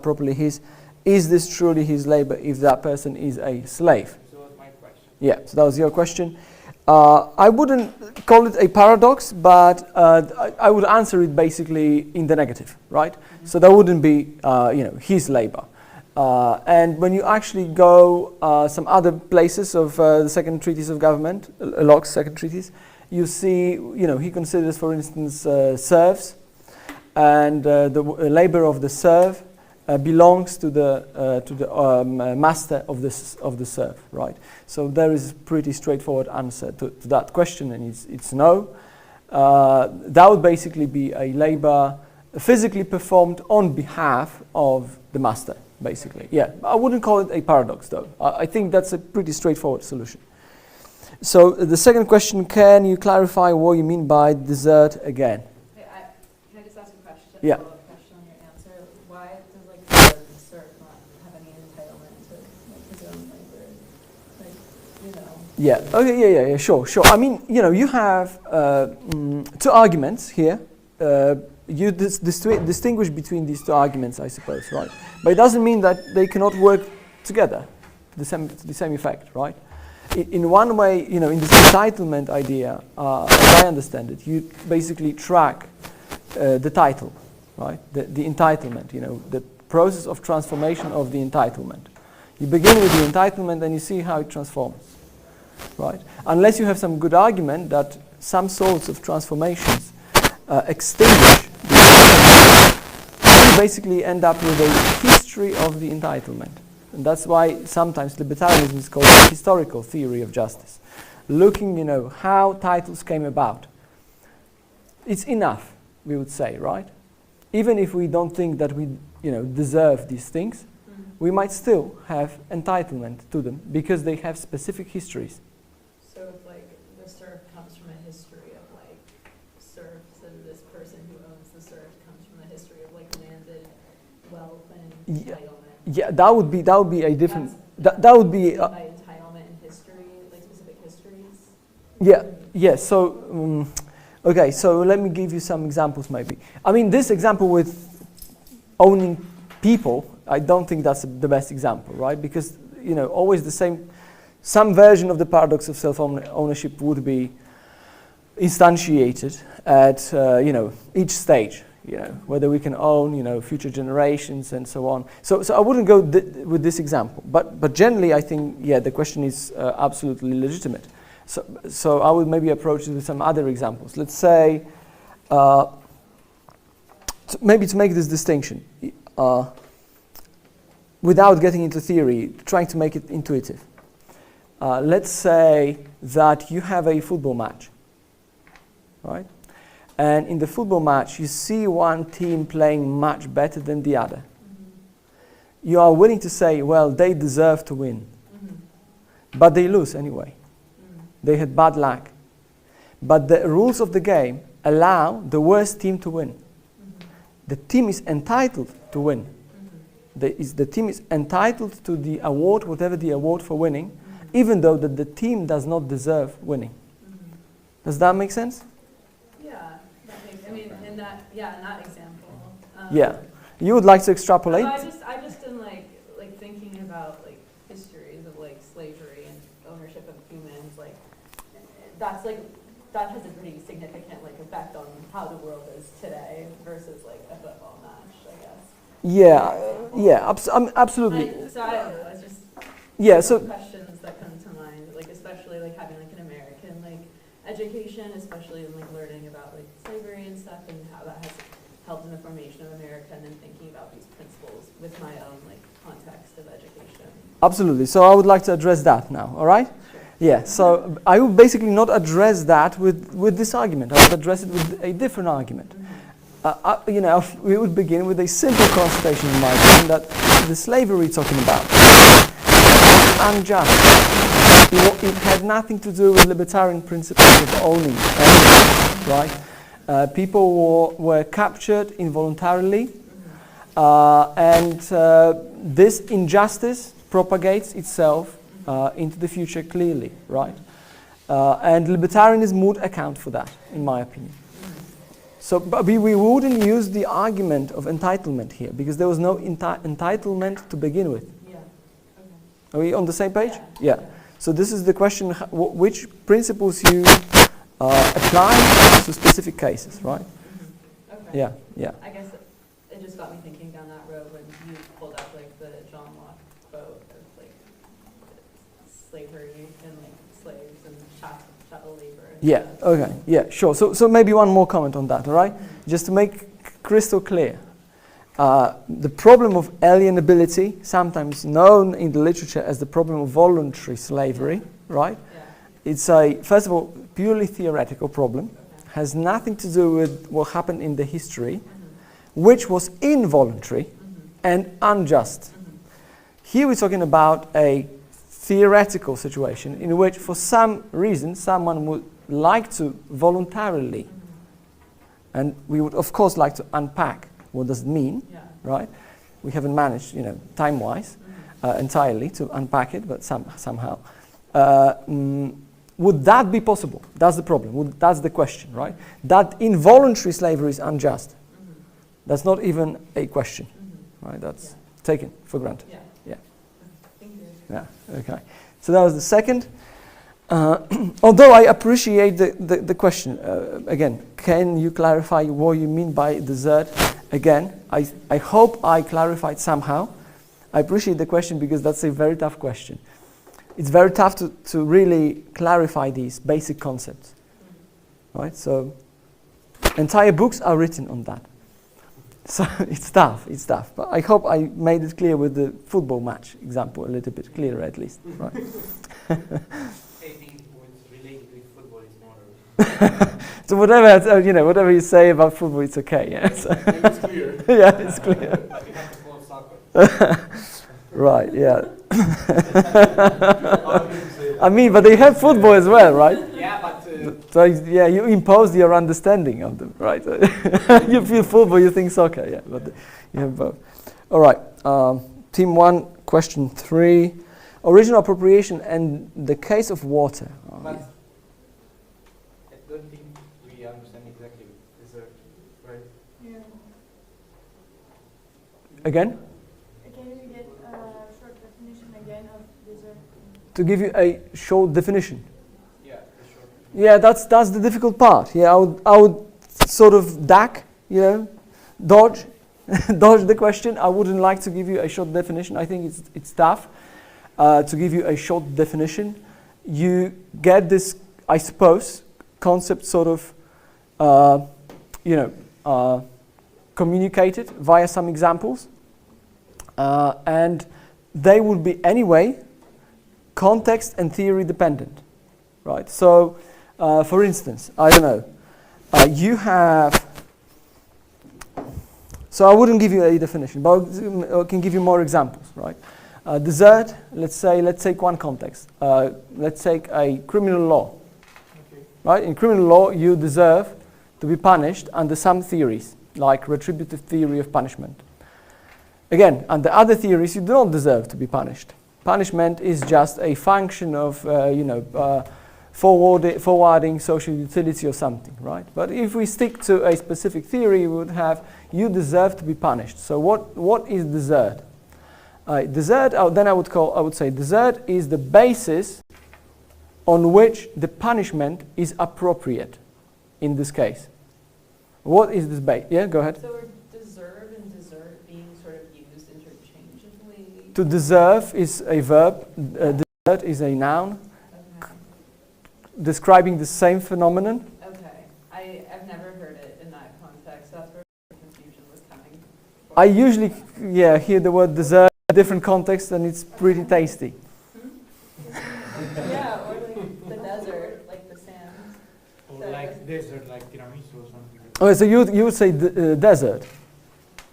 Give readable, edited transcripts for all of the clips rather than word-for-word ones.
properly his, is this truly his labor if that person is a slave? So that was my question. Yeah, so that was your question. I wouldn't call it a paradox, but I would answer it basically in the negative, right? Mm-hmm. So that wouldn't be, his labor. And when you actually go some other places of the Second Treatise of Government, Locke's Second Treatise, you see, he considers, for instance, serfs, and the labor of the serf belongs to the master of the serf, right? So there is a pretty straightforward answer to that question, and it's no. That would basically be a labor physically performed on behalf of the master, basically. Yeah, I wouldn't call it a paradox, though. I think that's a pretty straightforward solution. So the second question, can you clarify what you mean by desert again? Can I just ask a question? Yeah. A follow-up question on your answer. Why does the serf not have any entitlement to his own labor? Yeah. Okay. Yeah. Sure. I mean, you have two arguments here. You distinguish between these two arguments, I suppose, right? But it doesn't mean that they cannot work together to the same effect, right? In one way, in this entitlement idea, as I understand it, you basically track the title, right? The entitlement, the process of transformation of the entitlement. You begin with the entitlement and you see how it transforms, right? Unless you have some good argument that some sorts of transformations extinguish the entitlement, you basically end up with a history of the entitlement. And that's why sometimes libertarianism is called a historical theory of justice. Looking, how titles came about. It's enough, we would say, right? Even if we don't think that we, deserve these things, we might still have entitlement to them because they have specific histories. So if the serf comes from a history of serfs, and this person who owns the serf comes from a history of landed wealth and entitlement. Yeah, that would be a different. That would be by entitlement in history, specific histories. Yeah. So, okay. So let me give you some examples, maybe. I mean, this example with owning people, I don't think that's the best example, right? Because always the same. Some version of the paradox of self-ownership would be instantiated at each stage. Whether we can own, future generations and so on. So I wouldn't go with this example, but generally I think, the question is absolutely legitimate. So I would maybe approach it with some other examples. Let's say, maybe to make this distinction, without getting into theory, trying to make it intuitive. Let's say that you have a football match, right? And in the football match, you see one team playing much better than the other. Mm-hmm. You are willing to say, well, they deserve to win. Mm-hmm. But they lose anyway. Mm-hmm. They had bad luck. But the rules of the game allow the worst team to win. Mm-hmm. The team is entitled to win. Mm-hmm. The team is entitled to the award, whatever the award for winning, even though the team does not deserve winning. Mm-hmm. Does that make sense? In that example. You would like to extrapolate? I just am thinking about histories of slavery and ownership of humans. That has a pretty significant effect on how the world is today versus a football match, I guess. Absolutely. I don't know. It's just questions that come to mind, especially having an American education, especially in learning about slavery and stuff, and how that has helped in the formation of America, and then thinking about these principles with my own context of education. Absolutely. So I would like to address that now. All right? Sure. Yeah. So I would basically not address that with this argument. I would address it with a different argument. Mm-hmm. We would begin with a simple constatation in my opinion that the slavery we're talking about is unjust. It had nothing to do with libertarian principles of owning anything, right? People were captured involuntarily, and this injustice propagates itself into the future clearly, right? And libertarianism would account for that, in my opinion. So, but we wouldn't use the argument of entitlement here because there was no entitlement to begin with. Yeah. Okay. Are we on the same page? Yeah. Yeah. So this is the question: which principles you apply to specific cases, right? Okay. Yeah. Yeah. I guess it just got me thinking down that road when you pulled up like the John Locke quote of like slavery and like slaves and chattel labor. And Yeah. stuff. Okay. Yeah. Sure. So maybe one more comment on that. All right. Just to make crystal clear, the problem of alienability, sometimes known in the literature as the problem of voluntary slavery, right? Yeah. It's a, first of all, purely theoretical problem, Okay. has nothing to do with what happened in the history, which was involuntary and unjust. Here we're talking about a theoretical situation in which, for some reason, someone would like to voluntarily, and we would, of course, like to unpack what does it mean, Yeah. right? We haven't managed, time-wise, entirely to unpack it, but somehow. Would that be possible? That's the problem. That's the question, right? That involuntary slavery is unjust. That's not even a question, right? That's taken for granted. Yeah. Yeah. Thank you. Yeah. Okay. So that was the second. Although I appreciate the question, again, can you clarify what you mean by desert? Again, I hope I clarified somehow. I appreciate the question because that's a very tough question. It's very tough to really clarify these basic concepts, right? So entire books are written on that. So it's tough, but I hope I made it clear with the football match example, a little bit clearer at least, right? Anything what's related with football is more. So whatever you say about football, it's okay, yeah? So It's clear. yeah, it's clear. But you have to call soccer. Right, yeah. I mean, but they have football as well, right? Yeah, but So yeah, you impose your understanding of them, right? You feel football, you think soccer, yeah, but you have both. All right, team 1, question 3. Original appropriation and the case of water. but I don't think we understand exactly desert, right? Yeah. Again, Can you get a short definition again of desert? to give you a short definition. Yeah, the short. Yeah, that's the difficult part. Yeah, I would sort of dodge the question. I wouldn't like to give you a short definition. I think it's tough to give you a short definition. You get this, I suppose, concept sort of, communicated via some examples, and they would be anyway context and theory dependent, right? So, for instance, I don't know, you have. So I wouldn't give you a definition, but I can give you more examples, right? Desert, let's take one context. Let's take a criminal law, Okay. right? In criminal law, you deserve to be punished under some theories, like retributive theory of punishment. Again, under other theories, you do not deserve to be punished. Punishment is just a function of, forwarding social utility or something, right? But if we stick to a specific theory, we would have, you deserve to be punished. So what is desert? Desert, then I would say desert is the basis on which the punishment is appropriate in this case. What is this base? Yeah, go ahead. So are deserve and desert being sort of used interchangeably? To deserve is a verb, desert is a noun, Okay. describing the same phenomenon. Okay. I've never heard it in that context. That's where the confusion was coming from. I usually, hear the word dessert in a different context and it's pretty tasty. Yeah, or like the desert, like the sand. Or So like desert, like tiramisu or something. Okay, so you would say desert.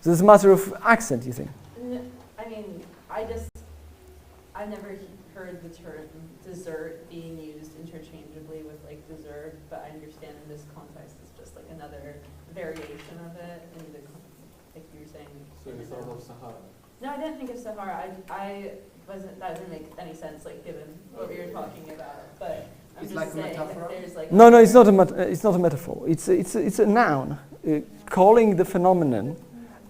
So it's a matter of accent, you think? I mean, I've never heard the term dessert being used interchangeably with like dessert, but I understand in this context it's just like another variation of it in the, like you were saying. So you thought of Sahara. No, I didn't think of Sahara. I wasn't, that didn't make any sense, like given what we were talking about, but I'm It's just like a saying that metaphor? there's like. No, it's not a metaphor. It's a noun. calling the phenomenon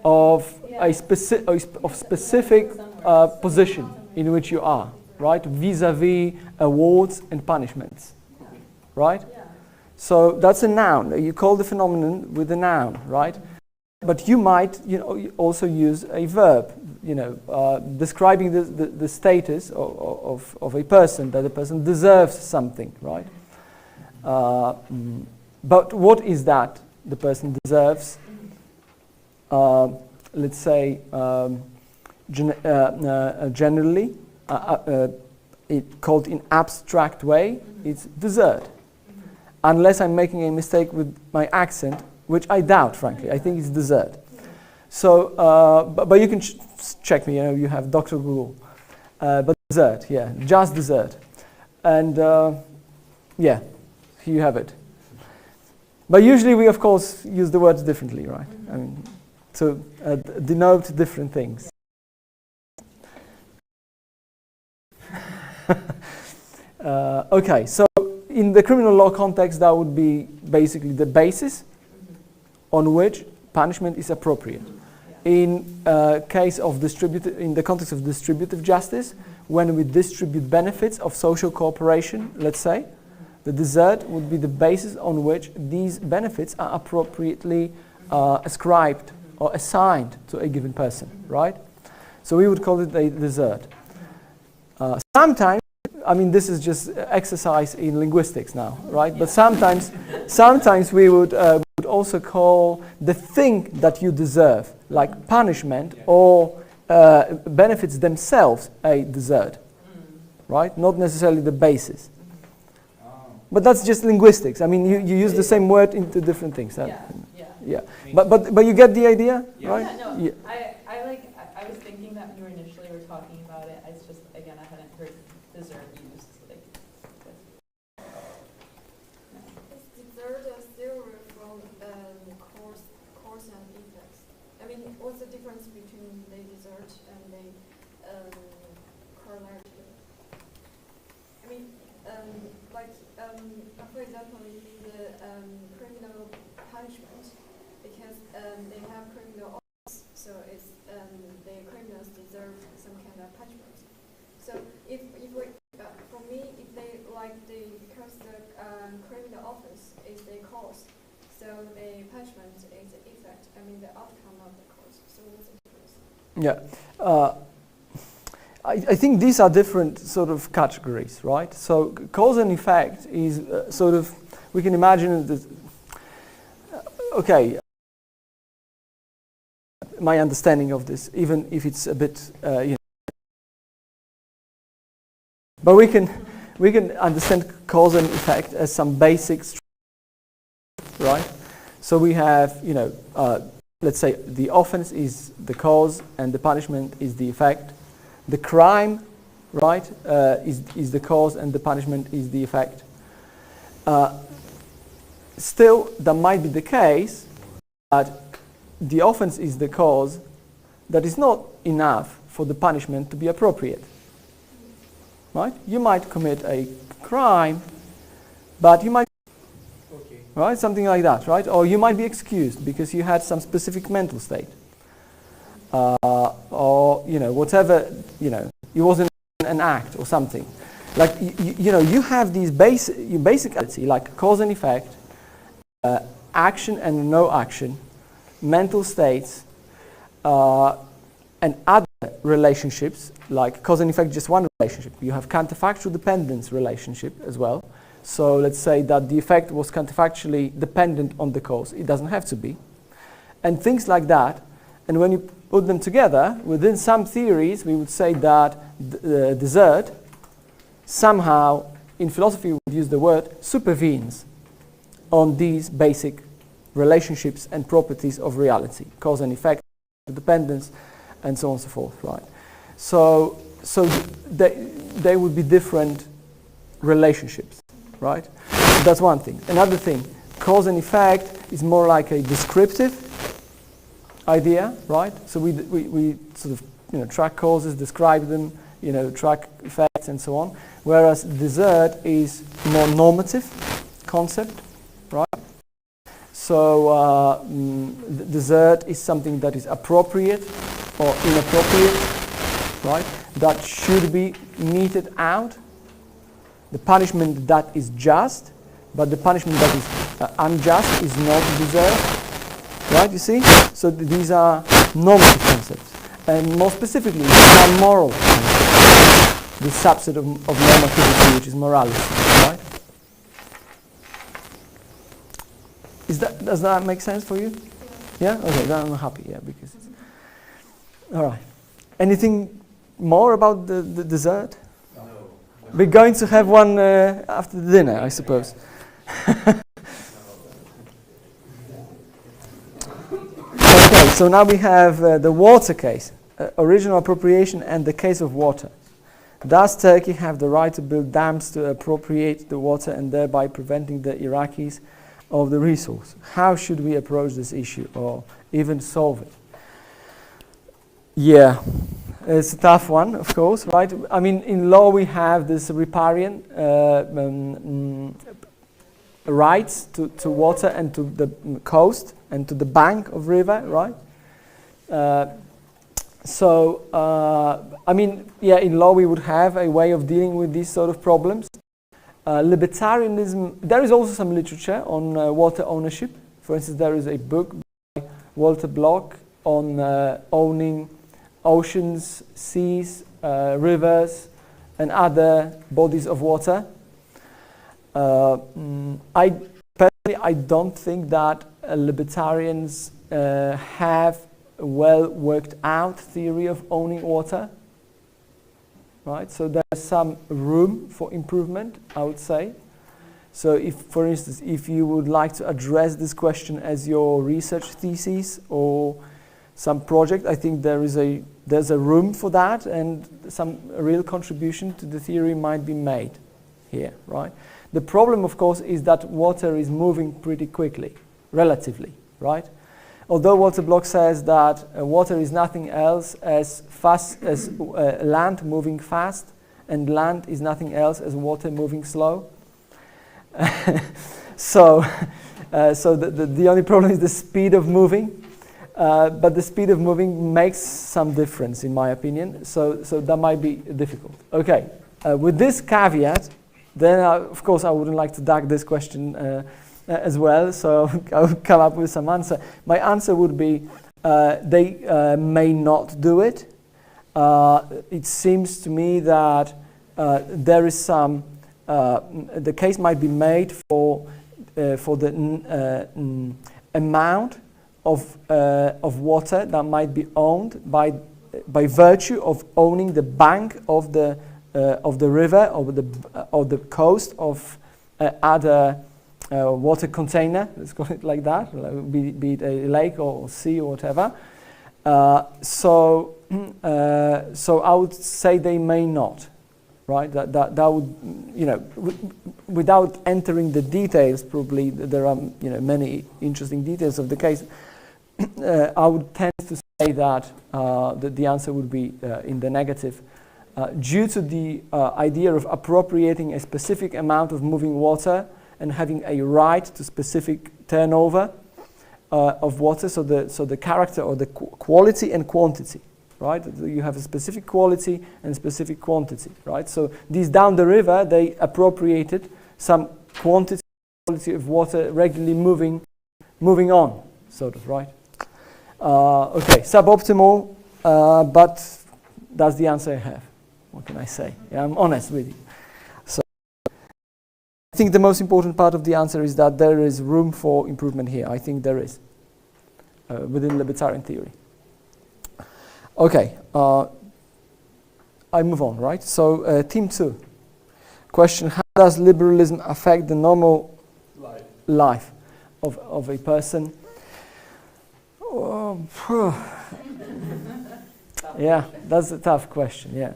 of a specific position in which you are, right? Vis-a-vis awards and punishments, right? Yeah. So that's a noun. You call the phenomenon with a noun, right? But you might, also use a verb, describing the status of a person, that a person deserves something, right? But what is that the person deserves? Let's say generally, it called in abstract way, it's desert. Unless I'm making a mistake with my accent, which I doubt, frankly. I think it's desert. So, but you can check me. You have Dr. Google. But desert, yeah, just desert, and yeah, here you have it. But usually we, of course, use the words differently, right? I mean, to denote different things. Okay, so in the criminal law context, that would be basically the basis on which punishment is appropriate. In case of in the context of distributive justice, when we distribute benefits of social cooperation, let's say, the desert would be the basis on which these benefits are appropriately ascribed or assigned to a given person, right? So we would call it a desert. Sometimes, I mean, this is just exercise in linguistics now, right? But sometimes we would also call the thing that you deserve, like punishment or benefits themselves, a desert, right? Not necessarily the basis. But that's just linguistics. I mean, you use the same word into different things. Yeah. But you get the idea, right? Yeah, no, Yeah. I was thinking that when you initially were talking about it, it's just, again, I hadn't heard desert used. Is desert still from cause and effects? I mean, what's the difference between the desert and the correlative? I mean, for example, in the criminal punishment, because they have criminal offense, so it's the criminals deserve some kind of punishment. So if we, for me, if they because the criminal offense is the cause, so the punishment is the effect. I mean the outcome of the cause. So what's the difference? Yeah. I think these are different sort of categories, right? So cause and effect is sort of, we can imagine that, okay, my understanding of this, even if it's a bit, but we can understand cause and effect as some basic structure, right? So we have, let's say the offense is the cause and the punishment is the effect. The crime, right, is the cause and the punishment is the effect. Still, that might be the case that the offense is the cause. That is not enough for the punishment to be appropriate. Right? You might commit a crime, but you might, right, something like that, right? Or you might be excused because you had some specific mental state. Or whatever, it wasn't an act or something. Like you have these basicality, like cause and effect, action and no action, mental states, and other relationships, like cause and effect, just one relationship. You have counterfactual dependence relationship as well. So let's say that the effect was counterfactually dependent on the cause. It doesn't have to be. And things like that. And when you put them together, within some theories, we would say that the desert somehow, in philosophy, we would use the word supervenes on these basic relationships and properties of reality, cause and effect, dependence, and so on and so forth, right? So they would be different relationships, right? So that's one thing. Another thing, cause and effect is more like a descriptive idea, right? So we sort of track causes, describe them, track effects and so on. Whereas desert is more normative concept, right? So the desert is something that is appropriate or inappropriate, right? That should be meted out. The punishment that is just, but the punishment that is unjust is not deserved, right? You see? So these are normative concepts. And more specifically, these are moral concepts. The subset of normativity, which is morality, right? Does that make sense for you? Yeah? Okay, then I'm happy, yeah, because it's... All right. Anything more about the dessert? No. We're going to have one after dinner, I suppose. Okay, so now we have the water case, original appropriation and the case of water. Does Turkey have the right to build dams to appropriate the water and thereby preventing the Iraqis of the resource? How should we approach this issue or even solve it? Yeah, it's a tough one, of course, right? I mean, in law we have this riparian rights to water and to the coast and to the bank of river, right? I mean, yeah, in law we would have a way of dealing with these sort of problems. Libertarianism, there is also some literature on water ownership. For instance, there is a book by Walter Block on owning oceans, seas, rivers, and other bodies of water. I don't think that libertarians have a well worked out theory of owning water. Right, so there's some room for improvement, I would say. So if, for instance, if you would like to address this question as your research thesis or some project, I think there's a room for that, and some real contribution to the theory might be made here, right? The problem, of course, is that water is moving pretty quickly, relatively, right? Although Walter Block says that water is nothing else as fast as land moving fast, and land is nothing else as water moving slow. So the only problem is the speed of moving, but the speed of moving makes some difference, in my opinion. So that might be difficult. Okay, with this caveat, then of course I wouldn't like to duck this question as well, so I will come up with some answer. My answer would be they may not do it. It seems to me that there is some, the case might be made for the amount of water that might be owned by virtue of owning the bank of the river or the coast of other water container, let's call it like that, be it a lake or sea or whatever. So I would say they may not, right? That would, you know, without entering the details, probably there are, you know, many interesting details of the case. I would tend to say that the answer would be in the negative, due to the idea of appropriating a specific amount of moving water and having a right to specific turnover of water, so the character or the quality and quantity, right? You have a specific quality and specific quantity, right? So these down the river, they appropriated some quality of water regularly moving on, sort of, right? Okay, suboptimal, but that's the answer I have. What can I say? Yeah, I'm honest with you. I think the most important part of the answer is that there is room for improvement here. I think there is within libertarian theory. Okay, I move on, right? So team 2. Question: how does liberalism affect the normal life of a person? Yeah, that's a tough question, yeah.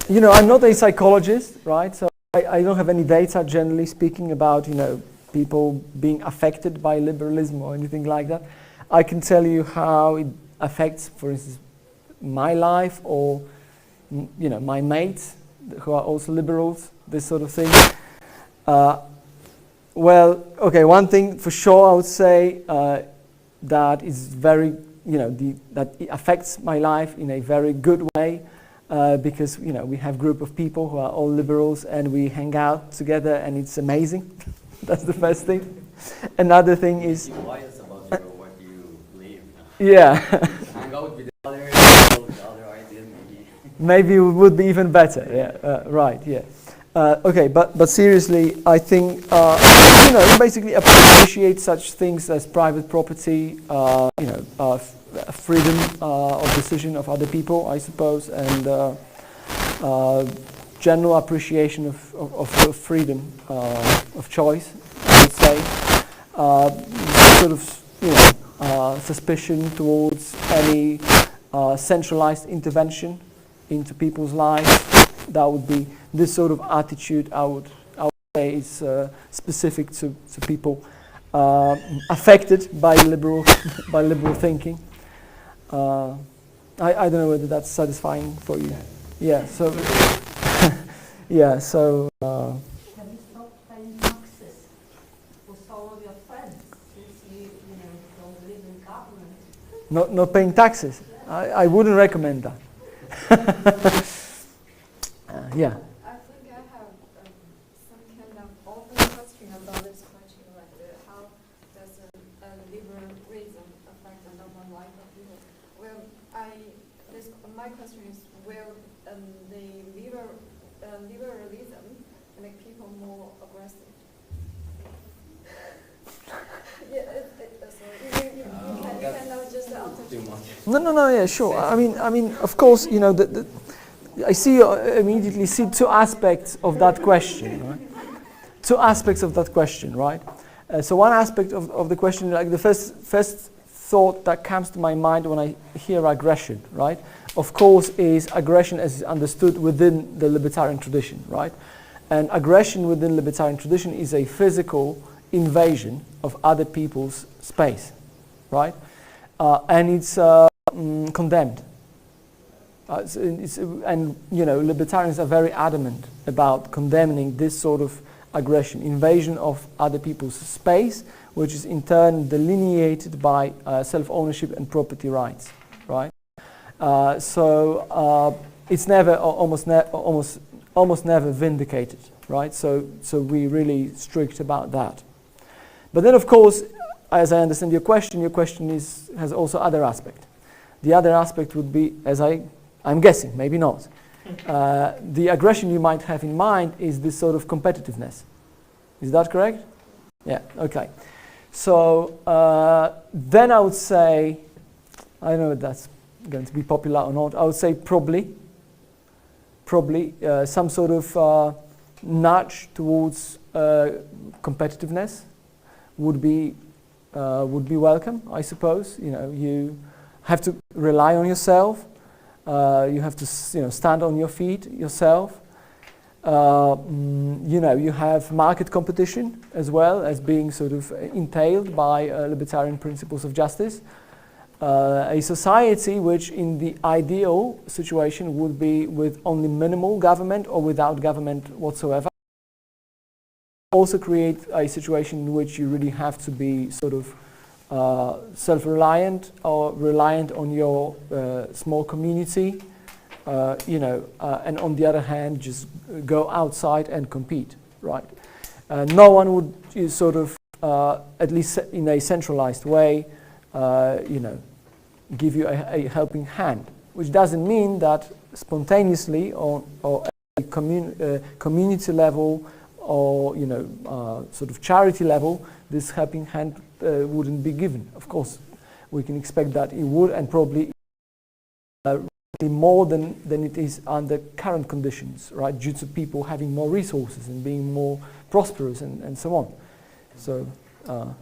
You know, I'm not a psychologist, right? So I don't have any data, generally speaking, about, you know, people being affected by liberalism or anything like that. I can tell you how it affects, for instance, my life or, you know, my mates, who are also liberals, this sort of thing. Well, okay, one thing for sure I would say that is very, that it affects my life in a very good way because, we have a group of people who are all liberals and we hang out together and it's amazing. That's the first thing. Another thing is... You're biased about what you believe. Yeah. Hang out with the other ideas maybe. Maybe it would be even better. Yeah, right, yeah. Okay, but seriously, I think basically appreciate such things as private property, freedom of decision of other people, I suppose, and general appreciation of freedom of choice, I would say. Sort of, suspicion towards any centralized intervention into people's lives. That would be this sort of attitude. I would say is specific to people affected by liberal thinking. I don't know whether that's satisfying for you. Yeah. So yeah. So. Have you stopped paying taxes for some of your friends since you don't live in government? Not paying taxes. I wouldn't recommend that. Yeah. I think I have some kind of open question about this question, like how does liberalism affect the normal life of people? Well, my question is, will the liberalism make people more aggressive? So you cannot just answer Too much. No. Yeah, sure. I mean, of course, I see immediately see two aspects of that question. Right? Two aspects of that question, right? So one aspect of the question, like the first thought that comes to my mind when I hear aggression, right? Of course, is aggression as is understood within the libertarian tradition, right? And aggression within libertarian tradition is a physical invasion of other people's space, right? And it's condemned. Libertarians are very adamant about condemning this sort of aggression, invasion of other people's space, which is in turn delineated by self-ownership and property rights, right? So it's never, almost never vindicated, right? So we're really strict about that. But then, of course, as I understand your question has also other aspect. The other aspect would be, I'm guessing, maybe not. The aggression you might have in mind is this sort of competitiveness. Is that correct? Yeah, okay. So then I would say, I don't know if that's going to be popular or not, I would say probably some sort of nudge towards competitiveness would be welcome, I suppose. You have to rely on yourself. You have to, stand on your feet yourself. You have market competition as well as being sort of entailed by libertarian principles of justice. A society which in the ideal situation would be with only minimal government or without government whatsoever. Also create a situation in which you really have to be sort of self-reliant or reliant on your small community, and on the other hand, just go outside and compete, right? No one would sort of, at least in a centralized way, give you a helping hand, which doesn't mean that spontaneously or at a community level or sort of charity level, this helping hand wouldn't be given. Of course, we can expect that it would, and probably more than it is under current conditions, right? Due to people having more resources and being more prosperous and so on. So, yeah.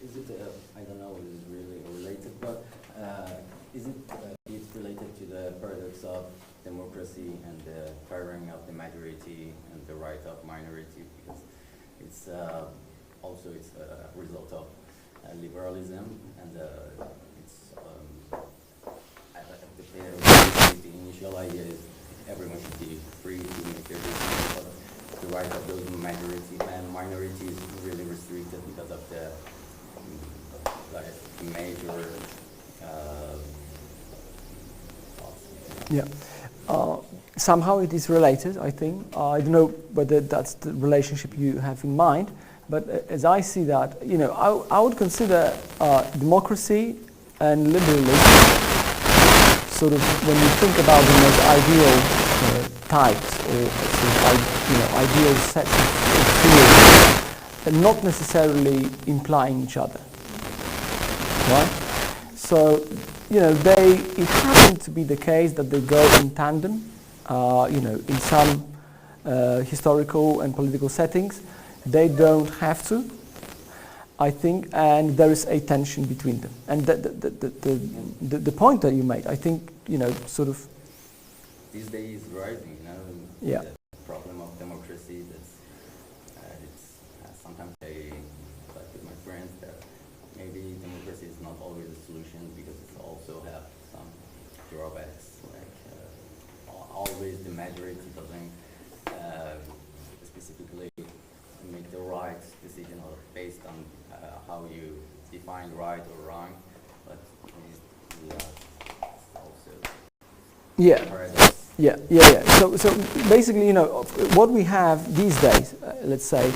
Is it, I don't know, is it really related, but is it it's related to the paradox of democracy and the favoring of the majority and the right of minority, because it's also it's a result of liberalism, and it's the initial idea is everyone should be free to make their decisions, but the right of those majority and minority is really restricted because of the like major Yeah. Somehow it is related, I think. I don't know whether that's the relationship you have in mind, but as I see that, you know, I would consider democracy and liberalism sort of, when you think about them as ideal types or sort of, ideal sets of theories, and not necessarily implying each other, right? So, it happens to be the case that they go in tandem, in some historical and political settings. They don't have to, I think, and there is a tension between them. And the point that you made, I think, sort of... These days rising, Yeah. The problem of democracy, that's, sometimes I like with my friends that maybe democracy is not always a solution because it also have some drawbacks, like always the majority doesn't specifically make the right decision or based on how you define right or wrong, but it's also Yeah. paradox. Yeah. So basically, what we have these days, let's say,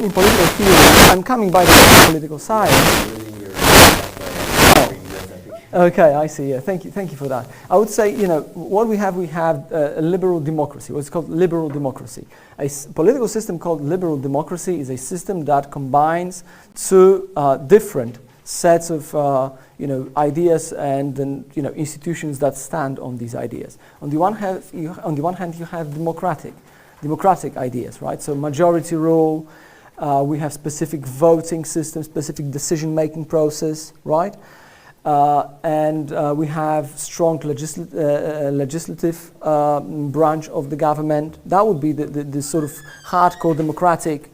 in political theory, I'm coming by the political science. Okay, I see. Yeah, thank you for that. I would say, what we have a liberal democracy. What's called liberal democracy. A political system called liberal democracy is a system that combines two different sets of, ideas and then, institutions that stand on these ideas. On the one hand, you have democratic ideas, right? So majority rule. We have specific voting system, specific decision-making process, right? And we have strong legislative branch of the government. That would be the sort of hardcore democratic,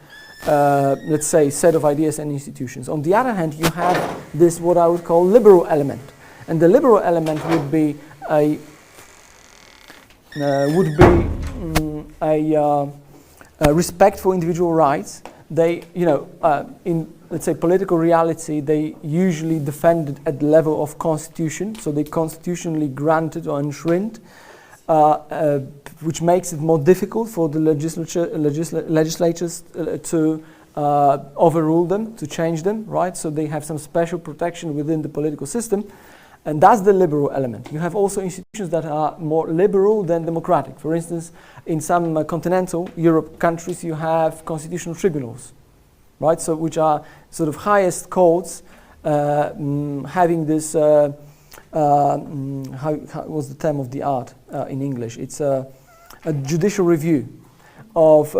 let's say, set of ideas and institutions. On the other hand, you have this what I would call liberal element, and the liberal element would be a respect for individual rights. They, in, let's say, political reality, they usually defended at the level of constitution, so they constitutionally granted or enshrined, which makes it more difficult for the legislatures to overrule them, to change them, right? So they have some special protection within the political system, and that's the liberal element. You have also institutions that are more liberal than democratic. For instance, in some continental Europe countries, you have constitutional tribunals, right? So which are sort of highest courts having this, how was the term of the art in English? It's a judicial review of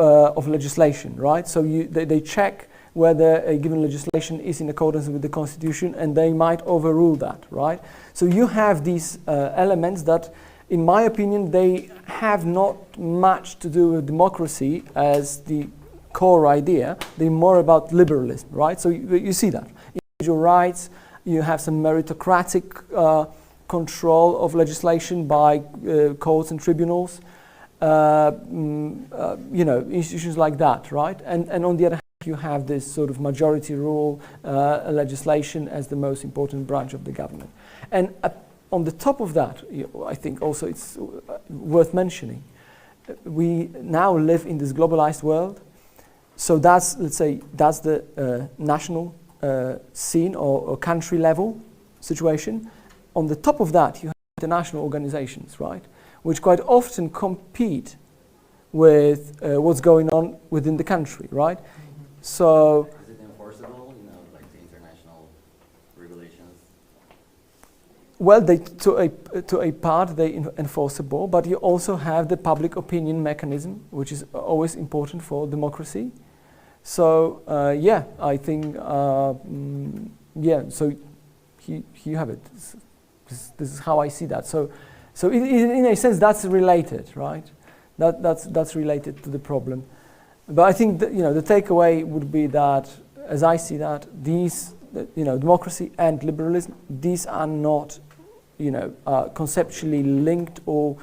legislation, right? So they check whether a given legislation is in accordance with the constitution, and they might overrule that, right? So you have these elements that, in my opinion, they have not much to do with democracy as the core idea. They're more about liberalism, right? So you see that. Individual rights, you have some meritocratic control of legislation by courts and tribunals, institutions like that, right? And on the other hand, you have this sort of majority rule legislation as the most important branch of the government. And on the top of that, I think also it's worth mentioning, we now live in this globalized world. So that's, let's say, that's the national scene or country level situation. On the top of that, you have international organizations, right, which quite often compete with what's going on within the country, right? So, is it enforceable, like the international regulations? Well, to a part they enforceable, but you also have the public opinion mechanism, which is always important for democracy. So I think so here you have it. This is how I see that. So in a sense that's related, right? That's related to the problem. But I think that, the takeaway would be that, as I see that, these, democracy and liberalism, these are not, conceptually linked or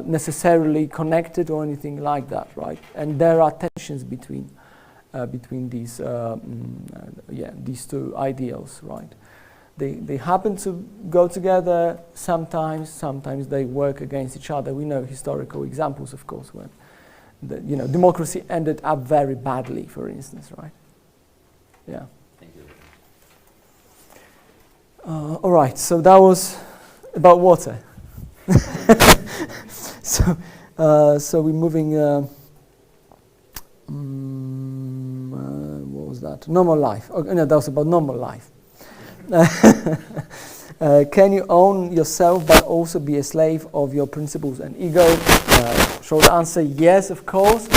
necessarily connected or anything like that, right? And there are tensions between these these two ideals, right? They happen to go together sometimes they work against each other. We know historical examples, of course, when democracy ended up very badly, for instance, right? Yeah. Thank you. All right, so that was about water. So we're moving. What was that? Normal life. Oh, no, that was about normal life. Can you own yourself but also be a slave of your principles and ego? Short answer, yes, of course,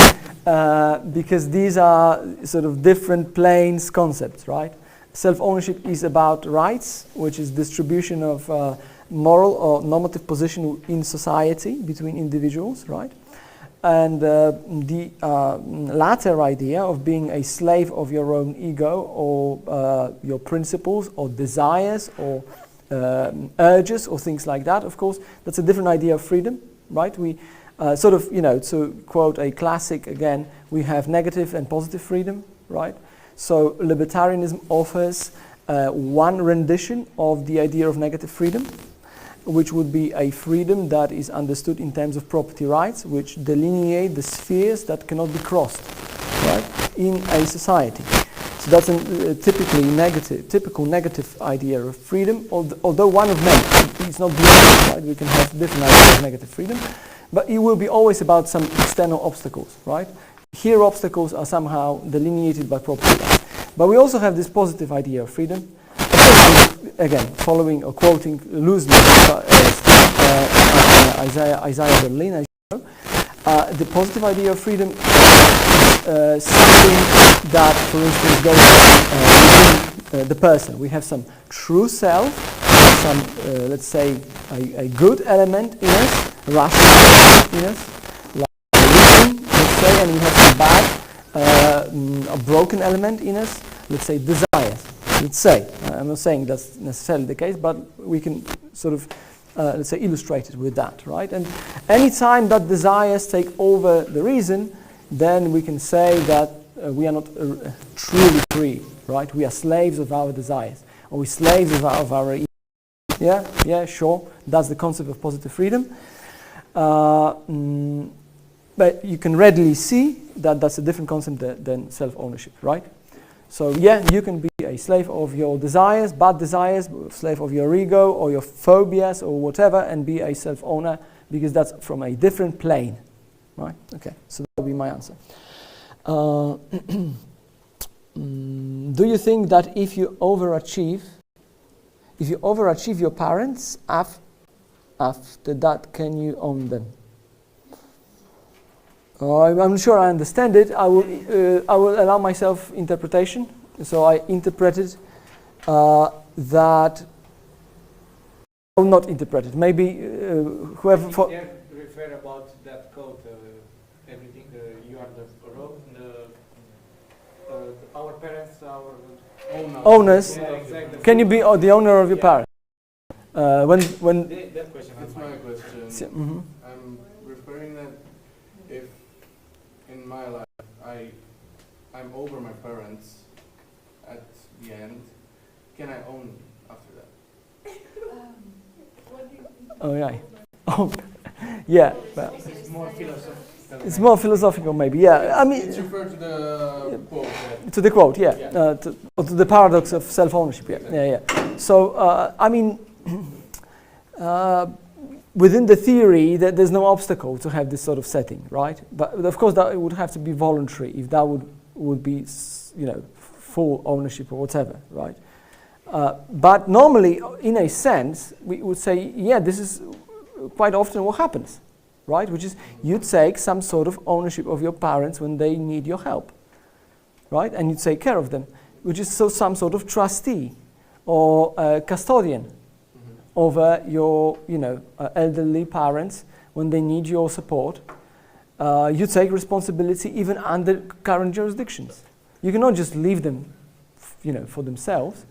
because these are sort of different planes concepts, right? Self-ownership is about rights, which is distribution of moral or normative position in society between individuals, right? And the latter idea of being a slave of your own ego or your principles or desires or urges or things like that, of course, that's a different idea of freedom, right? We to quote a classic again, we have negative and positive freedom, right? So libertarianism offers one rendition of the idea of negative freedom, which would be a freedom that is understood in terms of property rights, which delineate the spheres that cannot be crossed, right, in a society. So that's a typical negative idea of freedom, although one of many. It's not the only, right? We can have different ideas of negative freedom, but it will be always about some external obstacles, right? Here obstacles are somehow delineated by property rights. But we also have this positive idea of freedom, again, following or quoting loosely Isaiah Berlin, as you know. The positive idea of freedom is something that, for instance, goes within the person. We have some true self, some, let's say, a good element in us, rational element in us, like religion, let's say, and we have some bad, a broken element in us, let's say, desires. Let's say, I'm not saying that's necessarily the case, but we can sort of, let's say, illustrate it with that, right? And any time that desires take over the reason, then we can say that we are not truly free, right? We are slaves of our desires, or we're slaves of our yeah, sure. That's the concept of positive freedom. But you can readily see that that's a different concept than self-ownership, right? So yeah, you can be a slave of your desires, bad desires, slave of your ego or your phobias or whatever, and be a self-owner, because that's from a different plane, right? Okay, so that will be my answer. Do you think that if you overachieve your parents, after that, can you own them? I'm sure I understand it. I will allow myself interpretation. So I interpreted that. Oh, not interpreted. Maybe whoever. Refer about that code. Everything you are the role. Our parents, our owners. Yeah, exactly. Can you be the owner of your parents? When that question. That's my question. Mm-hmm. I'm referring that if in my life I'm over my parents at the end, can I own after that? What do you think? Oh yeah. Oh, yeah. Well, It's more philosophical. it's more philosophical, maybe. Yeah. I mean, It's referred to the quote. to the quote, yeah. Yeah. To the paradox of self-ownership. Yeah. Yeah. So I mean. Within the theory, there's no obstacle to have this sort of setting, right? But of course, that it would have to be voluntary if that would be, full ownership or whatever, right? But normally, in a sense, we would say, yeah, this is quite often what happens, right? Which is you take some sort of ownership of your parents when they need your help, right? And you take care of them, which is some sort of trustee or custodian over your, elderly parents when they need your support. You take responsibility even under current jurisdictions. You cannot just leave them, for themselves.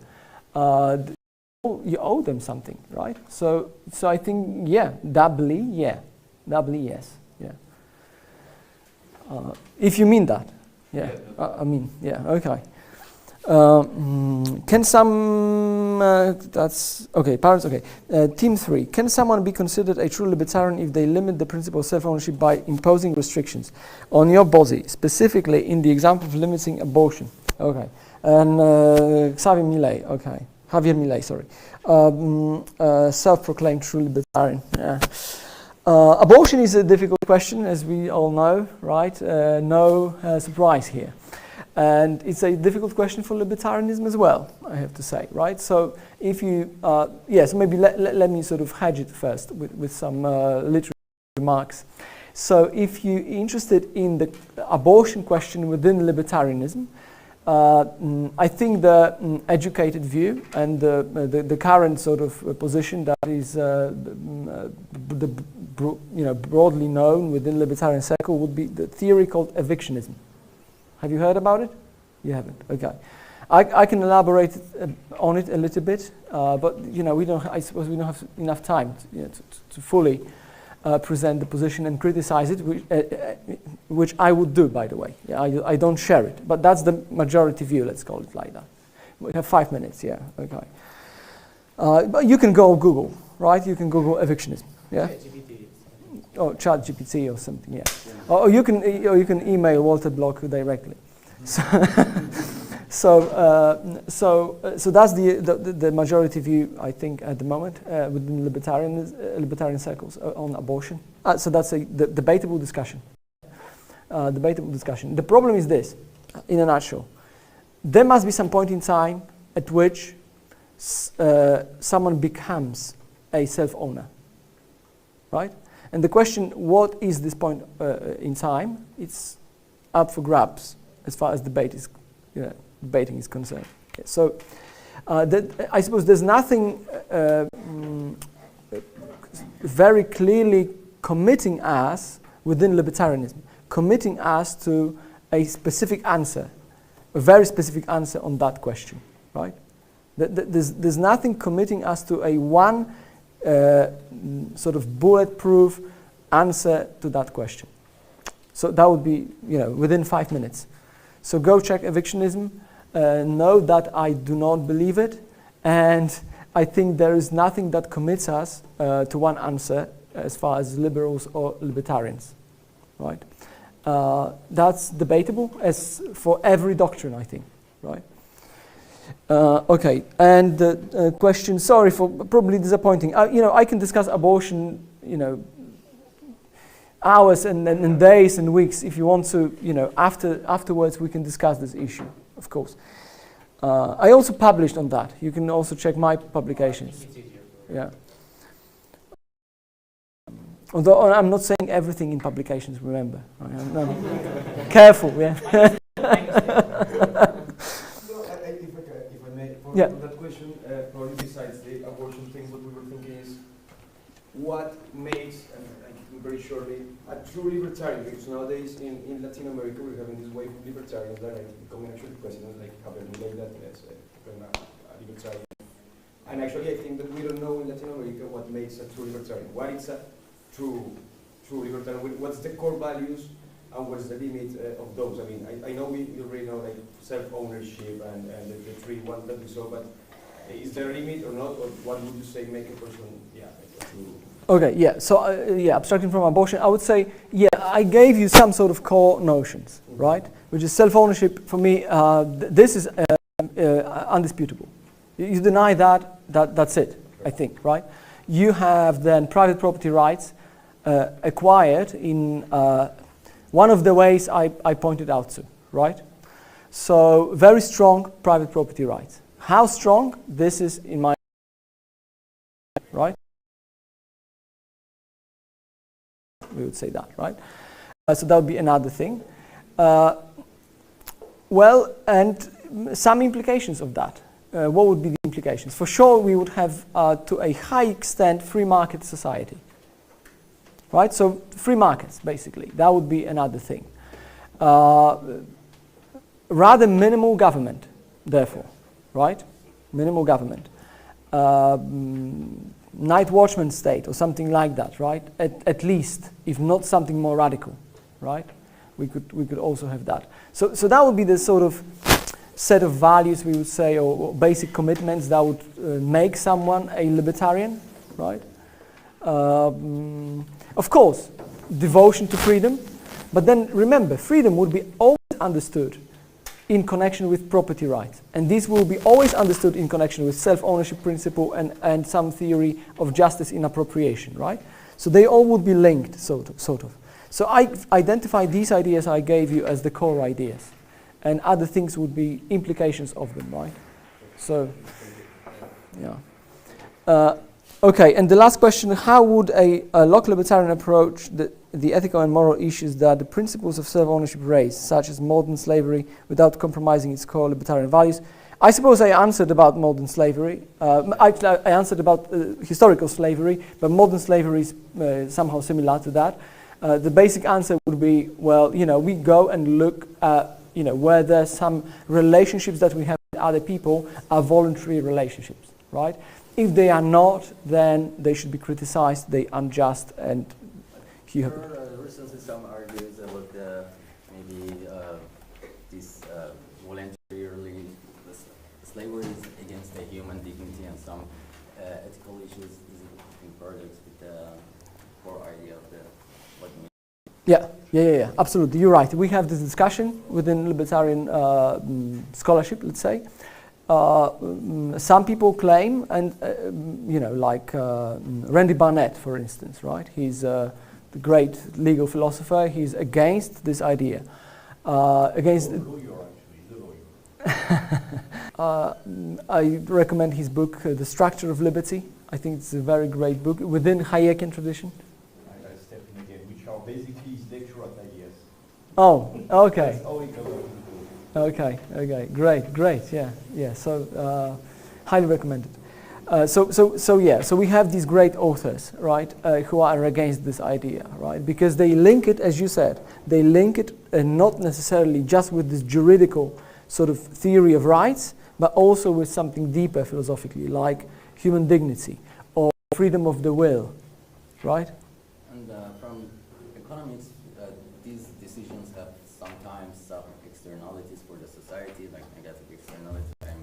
You owe them something, right? So I think, yeah, doubly, yeah. Double yes. Yeah. If you mean that. Yeah. I mean, yeah. Okay. Can some that's okay. Parents. Okay. Team 3. Can someone be considered a true libertarian if they limit the principle of self-ownership by imposing restrictions on your body, specifically in the example of limiting abortion? Okay. And Javier Milei. Sorry. Self-proclaimed true libertarian. Yeah. Abortion is a difficult question, as we all know, right? No surprise here. And it's a difficult question for libertarianism as well, I have to say, right? So if you, so maybe let me sort of hedge it first with some literary remarks. So if you're interested in the abortion question within libertarianism, I think the educated view and the current sort of position that is broadly known within libertarian circle would be the theory called evictionism. Have you heard about it? You haven't. Okay, I can elaborate on it a little bit, but I suppose we don't have enough time to fully present the position and criticize it, which I would do, by the way. Yeah, I don't share it, but that's the majority view. Let's call it like that. We have 5 minutes. Yeah. Okay. But you can go Google, right? You can Google evictionism. Yeah. Or ChatGPT or something. Yeah. Or you can email Walter Block directly. So that's the majority view, I think, at the moment within libertarian circles on abortion. So that's a debatable discussion. The problem is this, in a nutshell: there must be some point in time at which someone becomes a self-owner, right? And the question, what is this point in time? It's up for grabs as far as debating is concerned. Okay, so I suppose there's nothing very clearly committing us within libertarianism, committing us to a specific answer, a very specific answer on that question, right? There's nothing committing us to a one sort of bulletproof answer to that question. So that would be, within 5 minutes. So go check evictionism. Know that I do not believe it, and I think there is nothing that commits us to one answer as far as liberals or libertarians, right? That's debatable, as for every doctrine, I think, right? Okay, and the question, sorry for probably disappointing. I can discuss abortion, hours and days and weeks if you want to. Afterwards we can discuss this issue, of course. I also published on that. You can also check my publications. Yeah. Although I'm not saying everything in publications. Remember, I'm careful. Yeah. Yeah. That question, probably besides the abortion thing, what we were thinking is what makes, and very shortly, a true libertarian, because nowadays in Latin America we're having this wave of libertarians that are becoming actually presidents, like Javier Milei, that is a libertarian. And actually I think that we don't know in Latin America what makes a true libertarian. What is a true libertarian? What's the core values and what's the limit of those? I mean, I know we already know like self-ownership and the three ones that we saw, but is there a limit or not? Or what would you say make a person, Okay, yeah, so abstracting from abortion, I would say, I gave you some sort of core notions, right? Which is self-ownership, for me, this is undisputable. You deny that's it, I think, right? You have then private property rights acquired in one of the ways I pointed out to, right? So very strong private property rights. How strong? This is in my right? We would say that, right? So that would be another thing. Well, and some implications of that. What would be the implications? For sure, we would have, to a high extent, free market society. Right? So free markets, basically. That would be another thing. Rather minimal government, therefore. Right? Minimal government. night watchman state or something like that, right? At least, if not something more radical, right? We could also have that. So that would be the sort of set of values we would say, or basic commitments that would make someone a libertarian, right? Of course, devotion to freedom, but then remember, freedom would be always understood in connection with property rights, and this will be always understood in connection with self-ownership principle and some theory of justice in appropriation, right? So they all would be linked, sort of. So I identified these ideas I gave you as the core ideas, and other things would be implications of them, right? So, yeah. Okay, and the last question, how would a Locke libertarian approach the ethical and moral issues that the principles of self-ownership raise, such as modern slavery, without compromising its core libertarian values? I suppose I answered about modern slavery. I answered about historical slavery, but modern slavery is somehow similar to that. The basic answer would be, well, we go and look at, whether some relationships that we have with other people are voluntary relationships, right? If they are not, then they should be criticized, they unjust, and you have... Recently some argues about maybe this voluntarily slavery is against the human dignity and some ethical issues is in products with the core idea of what it means. Yeah, absolutely, you're right. We have this discussion within libertarian scholarship, let's say. Some people claim, and like Randy Barnett, for instance, right? He's the great legal philosopher. He's against this idea. I recommend his book, The Structure of Liberty. I think it's a very great book within Hayekian tradition. I step in again, which are basically his lecture at IES. Oh, okay. That's how he covers the book. Okay, great, yeah. So, highly recommended. So we have these great authors, right, who are against this idea, right, because they link it, as you said, they link it not necessarily just with this juridical sort of theory of rights, but also with something deeper philosophically, like human dignity or freedom of the will, right? And from economics, these decisions have sometimes some externalities for the society, like negative externalities. I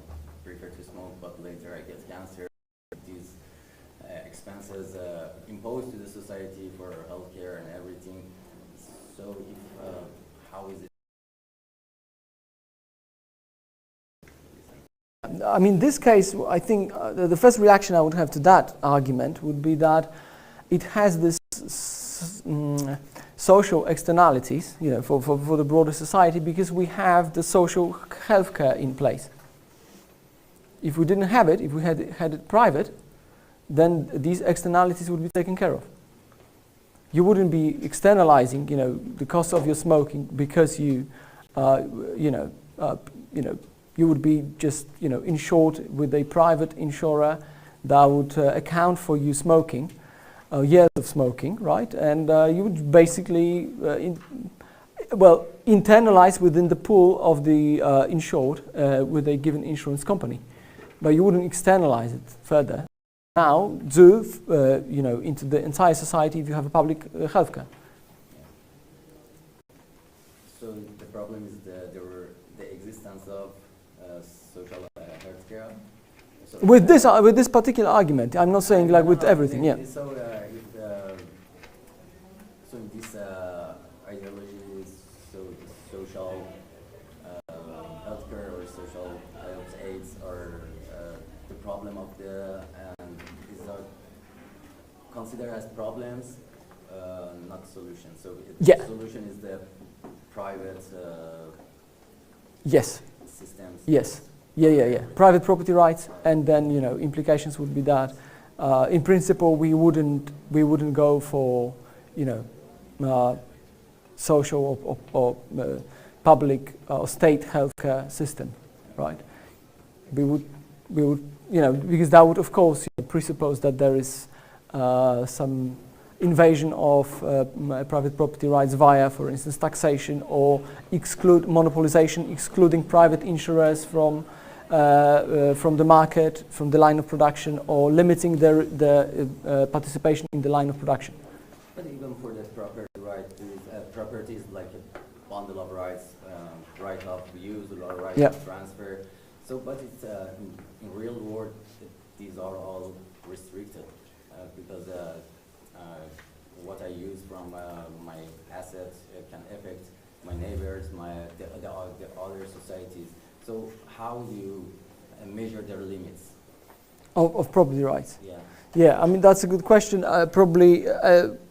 prefer to smoke, but later I get cancer. These expenses imposed to the society for healthcare and everything. So, how is it? I mean, this case, I think the first reaction I would have to that argument would be that it has this social externalities, for the broader society, because we have the social healthcare in place. If we didn't have it, if we had it private, then these externalities would be taken care of. You wouldn't be externalizing, the cost of your smoking because you would be just, insured with a private insurer that would account for you smoking, years of smoking, right? And you would basically, internalize within the pool of the insured with a given insurance company, but you wouldn't externalize it further. Now, into the entire society if you have a public healthcare. So the problem is the existence of social healthcare. So With this particular argument, I'm not saying like with everything, yeah. So in this ideology, social healthcare or social health aids are the problem of and these are considered as problems, not solutions. So the solution is the private Yes. systems. Yes. Yeah. Private property rights, and then implications would be that, in principle, we wouldn't go for social or public or state healthcare system, right? We would because that would of course presuppose that there is some invasion of private property rights via, for instance, taxation or monopolization, excluding private insurers from from the market, from the line of production, or limiting the participation in the line of production. But even for the property right, property is like a bundle of rights, right of use, or right Yeah. of transfer. So, but it's in real world, these are all restricted because what I use from my assets can affect my neighbors, the other societies. So how do you measure their limits? Of property rights. Yeah. Yeah, I mean that's a good question. Probably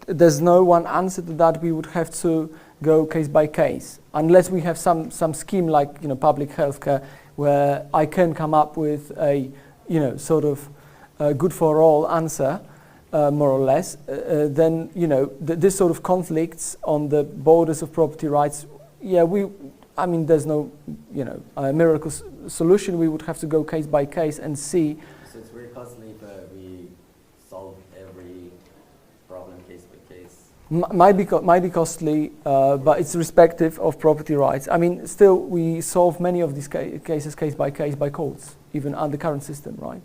there's no one answer to that. We would have to go case by case, unless we have some scheme like public healthcare, where I can come up with a sort of good for all answer, more or less. Then this sort of conflicts on the borders of property rights. Yeah, I mean there's no miracle solution. We would have to go case by case and see. So it's very costly if we solve every problem case by case. Might be costly, but it's respective of property rights. I mean, still we solve many of these cases case by courts, even under current system, right?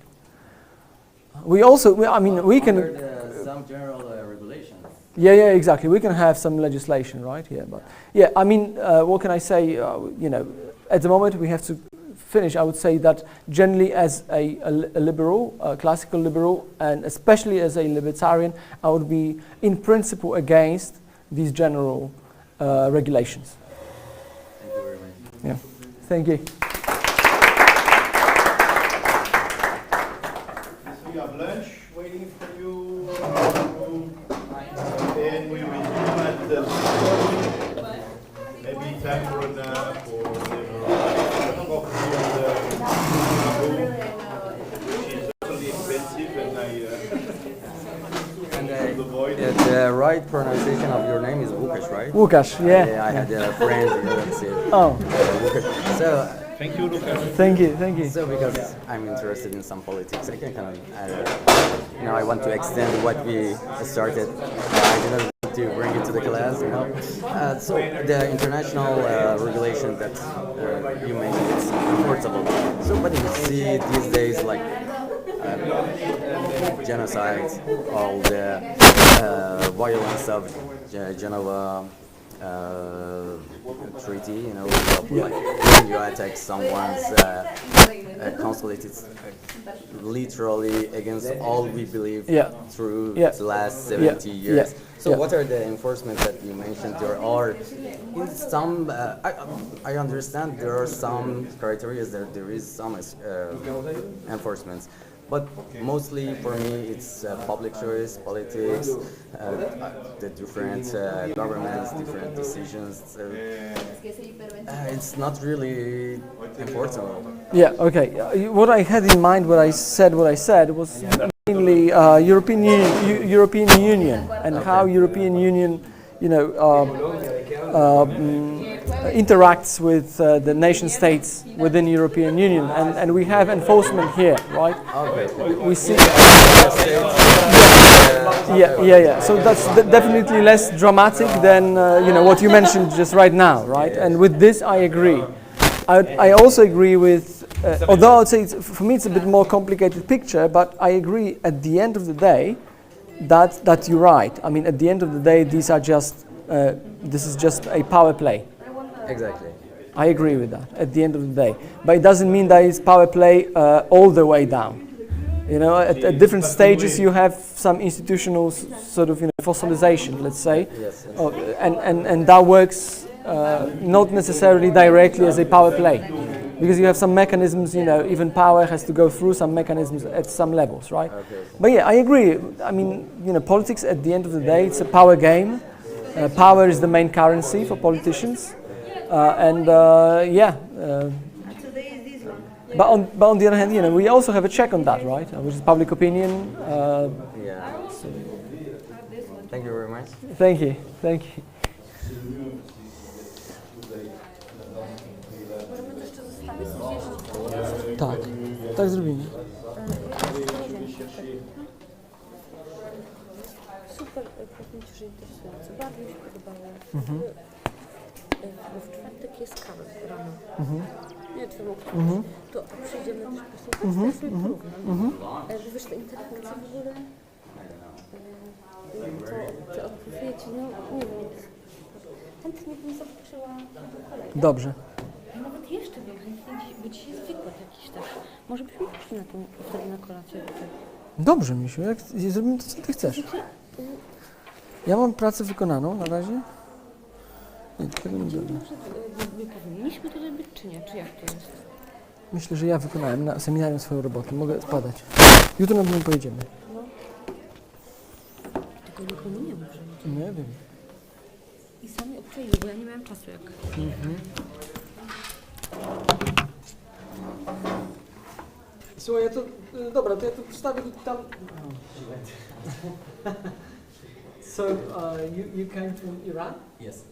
We also, we can. Under some general regulations. Yeah, exactly. We can have some legislation, right? Yeah, but yeah, I mean, what can I say? At the moment we have to finish. I would say that generally, as a liberal, classical liberal, and especially as a libertarian, I would be in principle against these general regulations. Thank you very much. Yeah, thank you. So you have lunch waiting for you. And we resume at maybe time for a nap or whatever. Coffee which is totally expensive, and I avoid it. The right pronunciation of your name is Łukasz, right? Łukasz, yeah. I had a friend that's it. Oh, Łukasz. So, Thank you, Lucas. thank you. so because I'm interested in some politics, I can kind of, I want to extend what we started. I didn't want to bring it to the class, So the international regulation that you mentioned is enforceable. So, but you see these days like genocide, all the violence of Geneva treaty, like when you attack someone's consulate, it's literally against all we believe through the last 70 years. So what are the enforcement that you mentioned? There are in some, I understand there are some criteria, there is some enforcements. But mostly for me, it's public choice, politics, the different governments, different decisions. It's not really enforceable. Yeah, okay. What I had in mind, what I said was mainly European Union and how European Union, interacts with the nation states within European Union, and we have enforcement here, right? Okay. We see. Yeah. So that's definitely less dramatic than what you mentioned just right now, right? And with this, I agree. I also agree with, although I would say for me it's a bit more complicated picture, but I agree at the end of the day that you're right. I mean, at the end of the day, these are just this is just a power play. Exactly. I agree with that at the end of the day, but it doesn't mean that it's power play all the way down. At different stages you have some institutional sort of fossilization, let's say, Yes. and that works not necessarily directly as a power play, because you have some mechanisms. Even power has to go through some mechanisms at some levels, right? Okay. But yeah, I agree. I mean, politics at the end of the day, it's a power game. Power is the main currency for politicians, But on the other hand, we also have a check on that, right? Which is public opinion. Yeah. Thank you very much. Thank you. Tak zrobimy. Super, że interesujące. Bardzo mi się podobało. bo w czwartek jest kawa rano. Mhm. Nie, to Mhm. to przyjdziemy też po prostu, Mhm, sobie mhm, porównam. mhm. Launch? Wiesz, te interwencje w ogóle, I don't know. to te odpowiedzi, no nie wiem, chętnie bym zobaczyła tą kolejkę. Dobrze. Nawet jeszcze bym chętnie, bo dzisiaj jest wykład jakiś też. Może byśmy poszli na tą, wtedy na kolację. Dobrze, Misiu, jak zrobimy to, co ty chcesz. Ja mam pracę wykonaną na razie. Nie, tego nie zrobię. My powinniśmy tutaj być, czy nie? Czy jak to jest? Myślę, że ja wykonałem na seminarium swoją robotę. Mogę spadać. Jutro na pewno pojedziemy. Tylko nikomu nie mów, że Nie wiem. I sami obczajmy, bo ja nie miałam czasu jak... Mhm. Słuchaj, ja to... Dobra, to ja to wstawię tam... So, you came from Iran? Yes.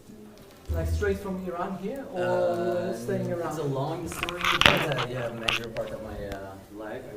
Like straight from Iran here? Or staying around? It's a long story, but yeah, a major part of my life I